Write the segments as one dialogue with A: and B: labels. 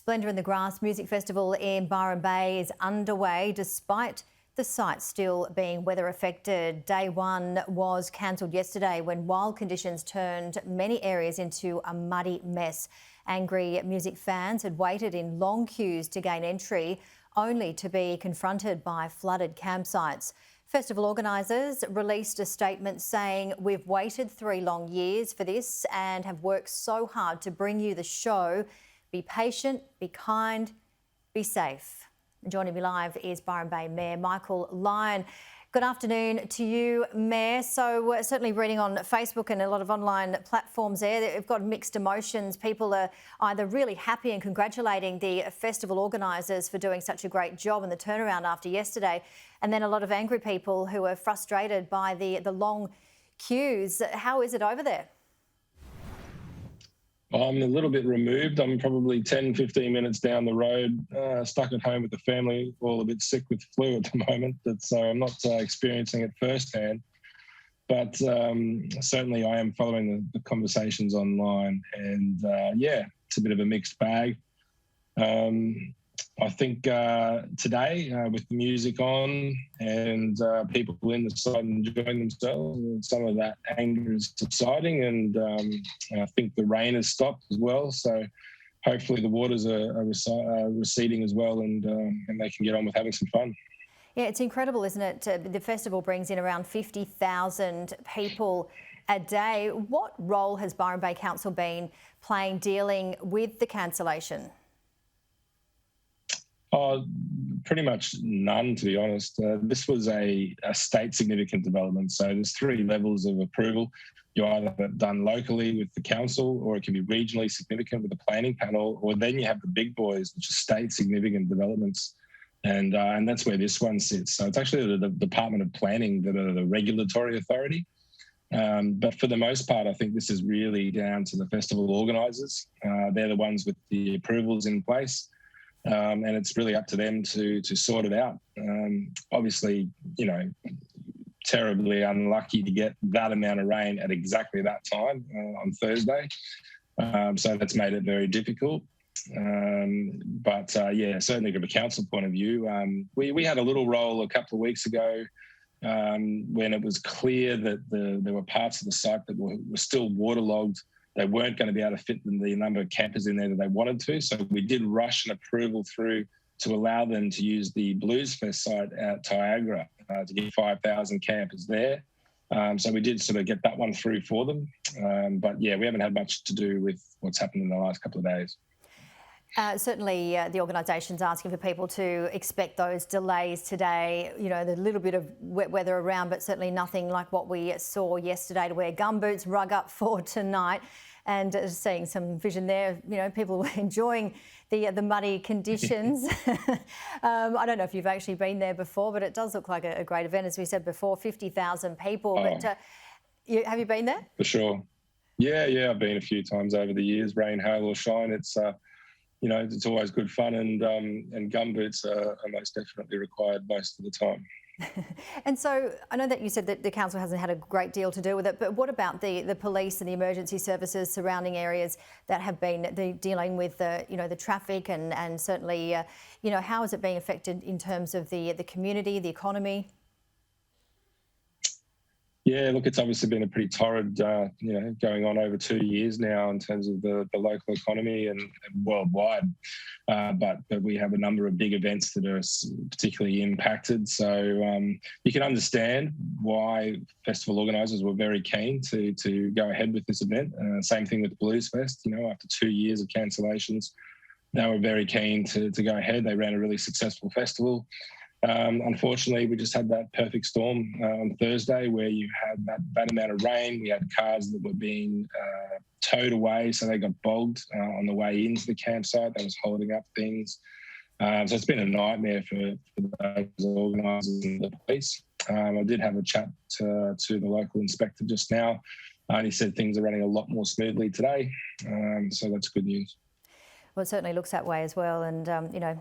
A: Splendour in the Grass Music Festival in Byron Bay is underway despite the site still being weather affected. Day one was cancelled yesterday when wild conditions turned many areas into a muddy mess. Angry music fans had waited in long queues to gain entry, only to be confronted by flooded campsites. Festival organisers released a statement saying, "We've waited 3 long years for this and have worked so hard to bring you the show. Be patient, be kind, be safe." Joining me live is Byron Bay Mayor Lyon. Good afternoon to you, Mayor. So we're certainly reading on Facebook and a lot of online platforms there that we've got mixed emotions. People are either really happy and congratulating the festival organisers for doing such a great job and the turnaround after yesterday, and then a lot of angry people who are frustrated by the long queues. How is it over there?
B: I'm a little bit removed. I'm probably 10, 15 minutes down the road, stuck at home with the family, all a bit sick with flu at the moment. So I'm not experiencing it firsthand. But certainly I am following the conversations online. And yeah, it's a bit of a mixed bag. I think today, with the music on and people in the site enjoying themselves, some of that anger is subsiding, and I think the rain has stopped as well. So hopefully the waters are receding as well, and they can get on with having some fun.
A: Yeah, it's incredible, isn't it? The festival brings in around 50,000 people a day. What role has Byron Bay Council been playing dealing with the cancellation?
B: Pretty much none, to be honest. This was a state significant development. So there's 3 levels of approval. You either have it done locally with the council, or it can be regionally significant with the planning panel, or then you have the big boys, which are state significant developments. And that's where this one sits. So it's actually the Department of Planning that are the regulatory authority. But for the most part, I think this is really down to the festival organisers. They're the ones with the approvals in place. And it's really up to them to sort it out. Obviously, terribly unlucky to get that amount of rain at exactly that time on Thursday. So that's made it very difficult. But yeah, certainly from a council point of view, we had a little role a couple of weeks ago when it was clear that there were parts of the site that were still waterlogged. They weren't going to be able to fit the number of campers in there that they wanted to. So we did rush an approval through to allow them to use the Blues Fest site at Niagara to get 5,000 campers there. So we did sort of get that one through for them. But yeah, we haven't had much to do with what's happened in the last couple of days.
A: Certainly the organisation's asking for people to expect those delays today. There's a little bit of wet weather around, but certainly nothing like what we saw yesterday, to wear gumboots, rug up for tonight. And seeing some vision there, people were enjoying the muddy conditions. I don't know if you've actually been there before, but it does look like a great event. As we said before, 50,000 people.
B: Oh,
A: but have you been there?
B: For sure. Yeah, I've been a few times over the years, rain, hail or shine. It's it's always good fun, and gumboots are most definitely required most of the time.
A: And so I know that you said that the council hasn't had a great deal to do with it, but what about the police and the emergency services surrounding areas that have been dealing with the traffic and certainly how is it being affected in terms of the community, the economy?
B: Yeah, look, it's obviously been a pretty torrid, going on over 2 years now in terms of the local economy and worldwide. But we have a number of big events that are particularly impacted. So you can understand why festival organisers were very keen to go ahead with this event. Same thing with Blues Fest. After 2 years of cancellations, they were very keen to go ahead. They ran a really successful festival. Unfortunately, we just had that perfect storm on Thursday where you had that amount of rain. We had cars that were being towed away, so they got bogged on the way into the campsite. That was holding up things. So it's been a nightmare for those organisers and the police. I did have a chat to the local inspector just now, and he said things are running a lot more smoothly today. So that's good news.
A: Well, it certainly looks that way as well. And,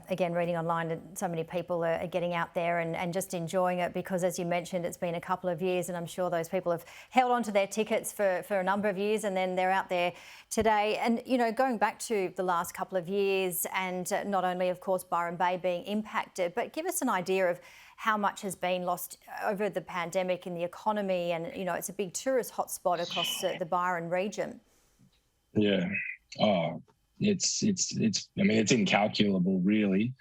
A: again, reading online, that so many people are getting out there and just enjoying it because, as you mentioned, it's been a couple of years and I'm sure those people have held on to their tickets for a number of years and then they're out there today. And, going back to the last couple of years and not only, of course, Byron Bay being impacted, but give us an idea of how much has been lost over the pandemic in the economy. And, it's a big tourist hotspot across the Byron region.
B: Yeah. Oh, it's incalculable, really.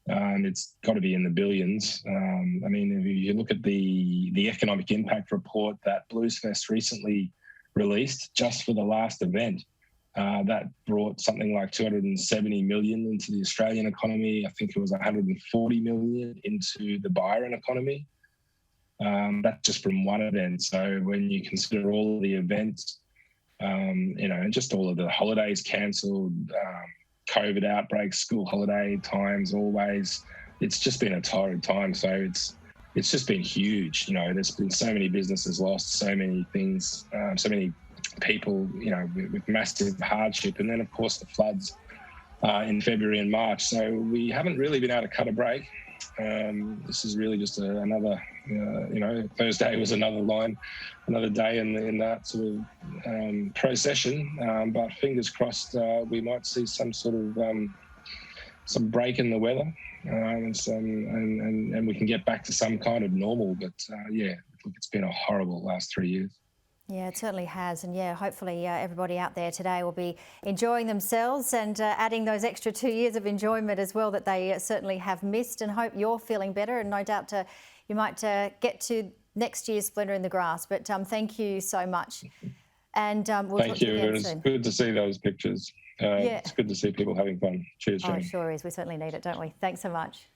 B: It's got to be in the billions. If you look at the economic impact report that Bluesfest recently released just for the last event, that brought something like 270 million into the Australian economy. I think it was 140 million into the Byron economy. That's just from one event. So when you consider all of the events, and just all of the holidays cancelled, COVID outbreaks, school holiday times, always, it's just been a torrid time. So it's just been huge. There's been so many businesses lost, so many things, so many people, with massive hardship. And then, of course, the floods in February and March. So we haven't really been able to cut a break. This is really just another, Thursday was another day in that sort of procession. But fingers crossed, we might see some sort of some break in the weather, and we can get back to some kind of normal. But look, it's been a horrible last 3 years.
A: Yeah, it certainly has. And hopefully everybody out there today will be enjoying themselves and adding those extra 2 years of enjoyment as well that they certainly have missed, and hope you're feeling better. And no doubt you might get to next year's Splendour in the Grass. But thank you so much. And we'll
B: thank you. It was good to see those pictures. It's good to see people having fun. Cheers, Jane.
A: Oh, it sure is. We certainly need it, don't we? Thanks so much.